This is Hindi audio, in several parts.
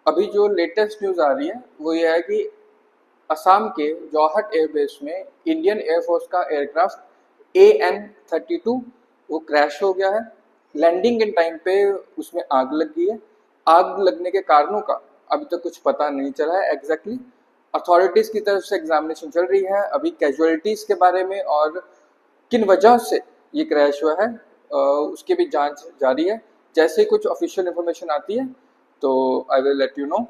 अभी जो लेटेस्ट न्यूज़ आ रही है वो ये है कि असम के जौहट एयरबेस में इंडियन एयरफोर्स का एयरक्राफ्ट AN-32 वो क्रैश हो गया है। लैंडिंग के टाइम पे उसमें आग लग गई है। आग लगने के कारणों का अभी तक कुछ पता नहीं चला है एग्जैक्टली। अथॉरिटीज की तरफ से एग्जामिनेशन चल रही है अभी कैजुअलिटीज के बारे में और किन वजह से ये क्रैश हुआ है उसकी भी जांच जारी है। जैसे ही कुछ ऑफिशियल इंफॉर्मेशन आती है तो I will let you know.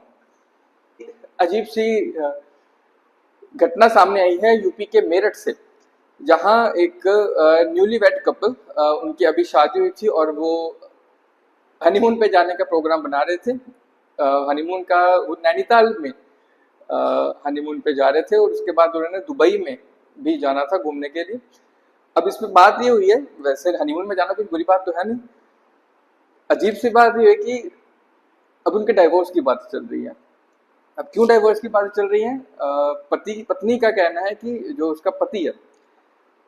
अजीब सी घटना सामने आई है यूपी के मेरठ से, जहां एक न्यूली वेड कपल उनकी अभी शादी हुई थी और वो हनीमून पे जाने का प्रोग्राम बना रहे थे। हनीमून का वो नैनीताल में हनीमून पे जा रहे थे और उसके बाद उन्होंने दुबई में भी जाना था घूमने के लिए। अब इसमें बात ये हुई है, वैसे हनीमून में जाना कोई बुरी बात तो है नहीं, अजीब सी बात ये है कि अब उनके डाइवोर्स की बात चल रही है। अब क्यों डाइवोर्स की बात चल रही है? पति पत्नी का कहना है कि जो उसका पति है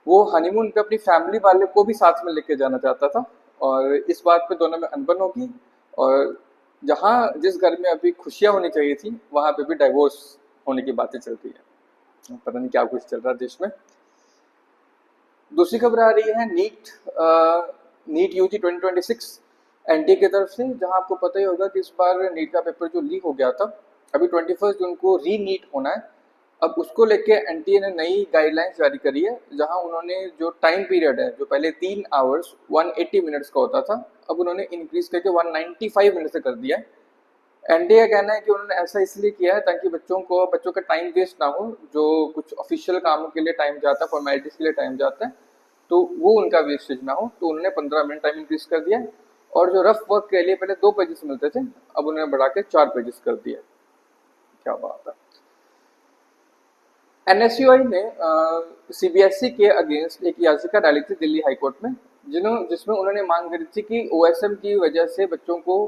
वो हनीमून पे अपनी फैमिली वाले को भी साथ में लेके जाना चाहता था और इस बात पे दोनों में अनबन होगी और जहाँ जिस घर में अभी खुशियां होनी चाहिए थी वहां पे भी डाइवोर्स होने की बातें चल रही है। पता नहीं क्या कुछ चल रहा है देश में। दूसरी खबर आ रही है नीट यूजी 2026 एनटीए की तरफ से, जहां आपको पता ही होगा कि इस बार नीट का पेपर जो लीक हो गया था अभी 21 जून को री नीट होना है। अब उसको लेके एनटीए ने नई गाइडलाइंस जारी करी है, जहां उन्होंने जो टाइम पीरियड है जो पहले 3 आवर्स 180 मिनट्स का होता था अब उन्होंने इंक्रीज करके 195 मिनट से कर दिया है। एनडीए का कहना है कि उन्होंने ऐसा इसलिए किया है ताकि बच्चों का टाइम वेस्ट ना हो, जो कुछ ऑफिशियल कामों के लिए टाइम जाता है, फॉर्मेलिटीज के लिए टाइम जाता है, तो वो उनका वेस्टेज ना हो, तो उन्होंने 15 मिनट टाइम इंक्रीज कर दिया। और जो रफ वर्क के लिए पहले 2 पेजेस मिलते थे अब उन्होंने बढ़ा के 4 पेजेस कर दिया। क्या बात है। एनएसयूआई ने सीबीएसई के अगेंस्ट एक याचिका डाली थी दिल्ली हाईकोर्ट में, जिसमें उन्होंने मांग करी थी कि ओएसएम की वजह से बच्चों को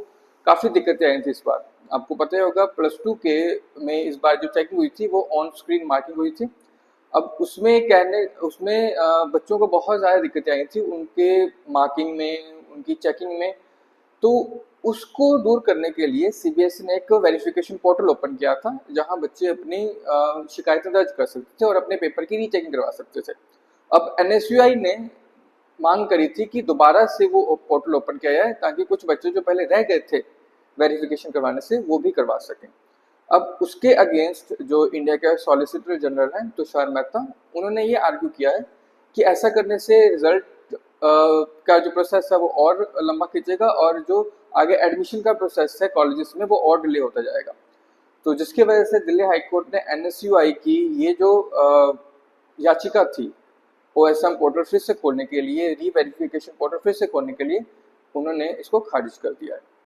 काफी दिक्कतें आई थी इस बार। आपको पता ही होगा +2 के में इस बार जो चेकिंग हुई थी वो ऑन स्क्रीन मार्किंग हुई थी। अब उसमें बच्चों को बहुत ज़्यादा दिक्कतें आई थी उनके मार्किंग में, उनकी चेकिंग में। तो उसको दूर करने के लिए सीबीएसई ने एक वेरिफिकेशन पोर्टल ओपन किया था, जहां बच्चे अपनी शिकायतें दर्ज कर सकते थे और अपने पेपर की रीचेकिंग करवा सकते थे। अब एनएसयूआई ने मांग करी थी कि दोबारा से वो पोर्टल ओपन किया जाए ताकि कुछ बच्चे जो पहले रह गए थे वेरिफिकेशन करवाने से वो भी करवा सकें। अब उसके अगेंस्ट जो इंडिया के सॉलिसिटर जनरल हैं तुषार मेहता, उन्होंने ये आर्ग्यू किया है कि ऐसा करने से रिजल्ट का जो प्रोसेस है वो और लंबा खींचेगा और जो आगे एडमिशन का प्रोसेस है कॉलेजेस में वो और डिले होता जाएगा। तो जिसकी वजह से दिल्ली हाईकोर्ट ने एनएसयूआई की ये जो याचिका थी ओएसएम पोर्टल फिर से खोलने के लिए, री वेरिफिकेशन पोर्टल फिर से खोलने के लिए, उन्होंने इसको खारिज कर दिया है।